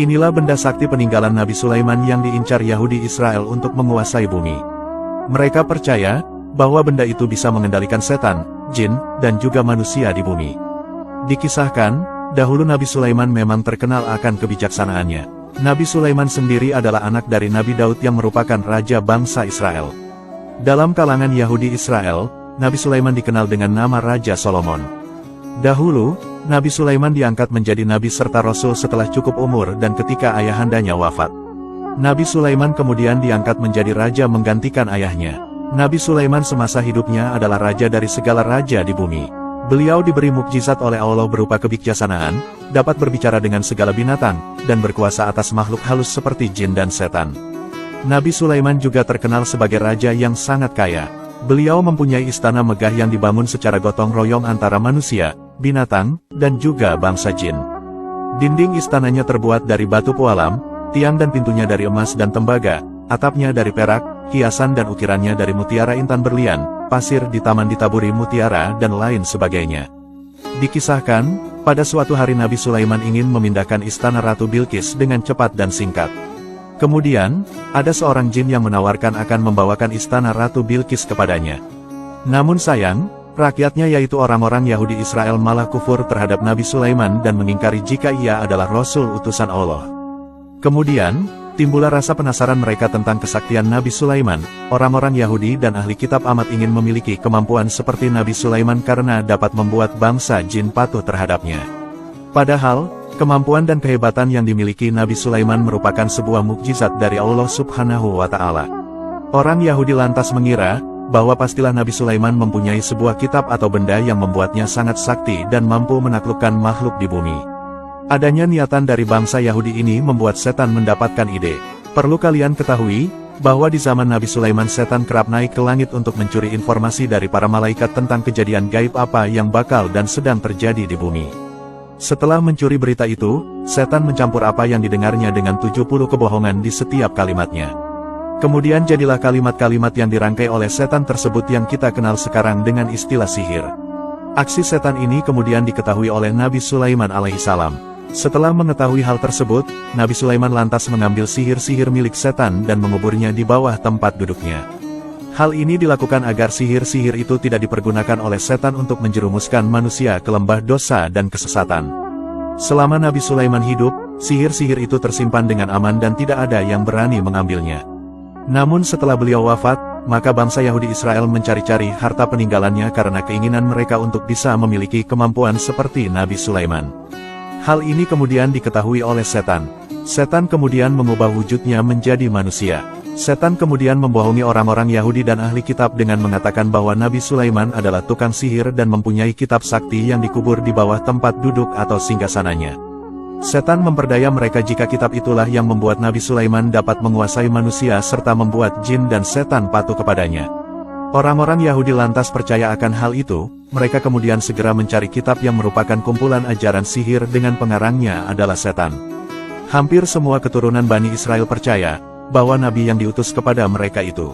Inilah benda sakti peninggalan Nabi Sulaiman yang diincar Yahudi Israel untuk menguasai bumi. Mereka percaya bahwa benda itu bisa mengendalikan setan, jin, dan juga manusia di bumi. Dikisahkan, dahulu Nabi Sulaiman memang terkenal akan kebijaksanaannya. Nabi Sulaiman sendiri adalah anak dari Nabi Daud yang merupakan raja bangsa Israel. Dalam kalangan Yahudi Israel, Nabi Sulaiman dikenal dengan nama Raja Solomon. Dahulu, Nabi Sulaiman diangkat menjadi nabi serta rasul setelah cukup umur dan ketika ayahandanya wafat. Nabi Sulaiman kemudian diangkat menjadi raja menggantikan ayahnya. Nabi Sulaiman semasa hidupnya adalah raja dari segala raja di bumi. Beliau diberi mukjizat oleh Allah berupa kebijaksanaan, dapat berbicara dengan segala binatang, dan berkuasa atas makhluk halus seperti jin dan setan. Nabi Sulaiman juga terkenal sebagai raja yang sangat kaya. Beliau mempunyai istana megah yang dibangun secara gotong royong antara manusia, binatang, dan juga bangsa jin. Dinding istananya terbuat dari batu pualam, tiang dan pintunya dari emas dan tembaga, atapnya dari perak, hiasan dan ukirannya dari mutiara intan berlian, pasir di taman ditaburi mutiara dan lain sebagainya. Dikisahkan, pada suatu hari Nabi Sulaiman ingin memindahkan istana Ratu Bilqis dengan cepat dan singkat. Kemudian, ada seorang jin yang menawarkan akan membawakan istana Ratu Bilqis kepadanya. Namun sayang, rakyatnya yaitu orang-orang Yahudi Israel malah kufur terhadap Nabi Sulaiman dan mengingkari jika ia adalah Rasul utusan Allah. Kemudian, timbullah rasa penasaran mereka tentang kesaktian Nabi Sulaiman. Orang-orang Yahudi dan ahli kitab amat ingin memiliki kemampuan seperti Nabi Sulaiman karena dapat membuat bangsa jin patuh terhadapnya. Padahal, kemampuan dan kehebatan yang dimiliki Nabi Sulaiman merupakan sebuah mukjizat dari Allah Subhanahu wa Ta'ala. Orang Yahudi lantas mengira bahwa pastilah Nabi Sulaiman mempunyai sebuah kitab atau benda yang membuatnya sangat sakti dan mampu menaklukkan makhluk di bumi. Adanya niatan dari bangsa Yahudi ini membuat setan mendapatkan ide. Perlu kalian ketahui, bahwa di zaman Nabi Sulaiman setan kerap naik ke langit untuk mencuri informasi dari para malaikat tentang kejadian gaib apa yang bakal dan sedang terjadi di bumi. Setelah mencuri berita itu, setan mencampur apa yang didengarnya dengan 70 kebohongan di setiap kalimatnya. Kemudian jadilah kalimat-kalimat yang dirangkai oleh setan tersebut yang kita kenal sekarang dengan istilah sihir. Aksi setan ini kemudian diketahui oleh Nabi Sulaiman alaihissalam. Setelah mengetahui hal tersebut, Nabi Sulaiman lantas mengambil sihir-sihir milik setan dan menguburnya di bawah tempat duduknya. Hal ini dilakukan agar sihir-sihir itu tidak dipergunakan oleh setan untuk menjerumuskan manusia ke lembah dosa dan kesesatan. Selama Nabi Sulaiman hidup, sihir-sihir itu tersimpan dengan aman dan tidak ada yang berani mengambilnya. Namun setelah beliau wafat, maka bangsa Yahudi Israel mencari-cari harta peninggalannya karena keinginan mereka untuk bisa memiliki kemampuan seperti Nabi Sulaiman. Hal ini kemudian diketahui oleh setan. Setan kemudian mengubah wujudnya menjadi manusia. Setan kemudian membohongi orang-orang Yahudi dan ahli kitab dengan mengatakan bahwa Nabi Sulaiman adalah tukang sihir dan mempunyai kitab sakti yang dikubur di bawah tempat duduk atau singgasananya. Setan memperdaya mereka jika kitab itulah yang membuat Nabi Sulaiman dapat menguasai manusia serta membuat jin dan setan patuh kepadanya. Orang-orang Yahudi lantas percaya akan hal itu, mereka kemudian segera mencari kitab yang merupakan kumpulan ajaran sihir dengan pengarangnya adalah setan. Hampir semua keturunan Bani Israel percaya bahwa nabi yang diutus kepada mereka itu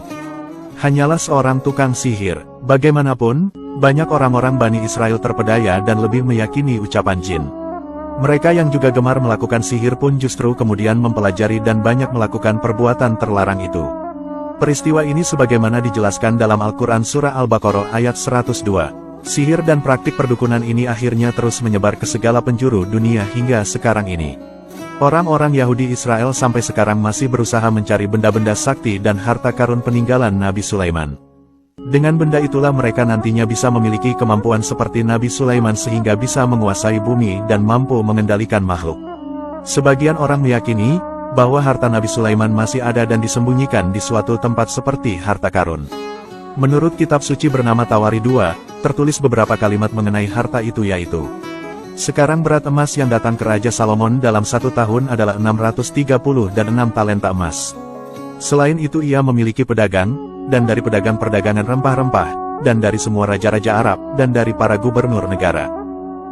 hanyalah seorang tukang sihir. Bagaimanapun, banyak orang-orang Bani Israel terpedaya dan lebih meyakini ucapan jin. Mereka yang juga gemar melakukan sihir pun justru kemudian mempelajari dan banyak melakukan perbuatan terlarang itu. Peristiwa ini sebagaimana dijelaskan dalam Al-Quran Surah Al-Baqarah ayat 102. Sihir dan praktik perdukunan ini akhirnya terus menyebar ke segala penjuru dunia hingga sekarang ini. Orang-orang Yahudi Israel sampai sekarang masih berusaha mencari benda-benda sakti dan harta karun peninggalan Nabi Sulaiman. Dengan benda itulah mereka nantinya bisa memiliki kemampuan seperti Nabi Sulaiman sehingga bisa menguasai bumi dan mampu mengendalikan makhluk. Sebagian orang meyakini bahwa harta Nabi Sulaiman masih ada dan disembunyikan di suatu tempat seperti harta karun. Menurut kitab suci bernama Tawari 2, tertulis beberapa kalimat mengenai harta itu yaitu: sekarang berat emas yang datang ke Raja Salomon dalam 1 tahun adalah 630 dan 6 talenta emas. Selain itu ia memiliki pedagang, dan dari pedagang perdagangan rempah-rempah, dan dari semua raja-raja Arab, dan dari para gubernur negara.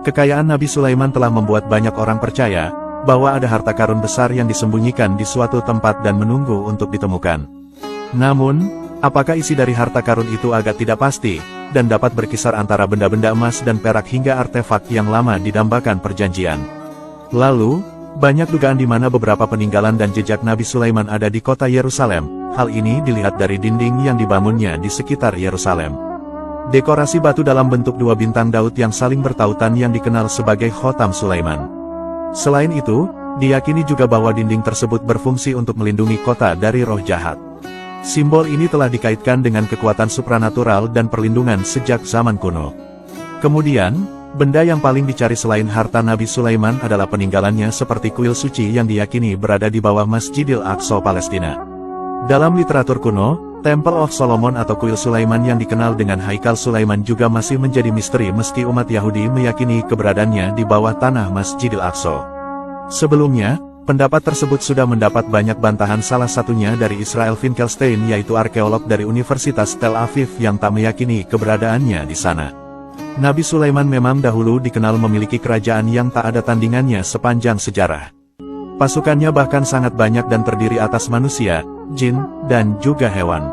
Kekayaan Nabi Sulaiman telah membuat banyak orang percaya bahwa ada harta karun besar yang disembunyikan di suatu tempat dan menunggu untuk ditemukan. Namun, apakah isi dari harta karun itu agak tidak pasti, dan dapat berkisar antara benda-benda emas dan perak hingga artefak yang lama didambakan perjanjian. Lalu, Banyak dugaan di mana beberapa peninggalan dan jejak Nabi Sulaiman ada di kota Yerusalem. Hal ini dilihat dari dinding yang dibangunnya di sekitar Yerusalem. Dekorasi batu dalam bentuk dua bintang Daud yang saling bertautan yang dikenal sebagai Khotam Sulaiman. Selain itu, diyakini juga bahwa dinding tersebut berfungsi untuk melindungi kota dari roh jahat. Simbol ini telah dikaitkan dengan kekuatan supranatural dan perlindungan sejak zaman kuno. Kemudian, benda yang paling dicari selain harta Nabi Sulaiman adalah peninggalannya seperti kuil suci yang diyakini berada di bawah Masjidil Aqsa Palestina. Dalam literatur kuno, Temple of Solomon atau kuil Sulaiman yang dikenal dengan Haikal Sulaiman juga masih menjadi misteri meski umat Yahudi meyakini keberadaannya di bawah tanah Masjidil Aqsa. Sebelumnya, pendapat tersebut sudah mendapat banyak bantahan, salah satunya dari Israel Finkelstein, yaitu arkeolog dari Universitas Tel Aviv yang tak meyakini keberadaannya di sana. Nabi Sulaiman memang dahulu dikenal memiliki kerajaan yang tak ada tandingannya sepanjang sejarah. Pasukannya bahkan sangat banyak dan terdiri atas manusia, jin, dan juga hewan.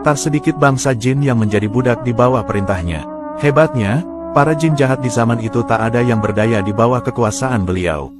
Tak sedikit bangsa jin yang menjadi budak di bawah perintahnya. Hebatnya, para jin jahat di zaman itu tak ada yang berdaya di bawah kekuasaan beliau.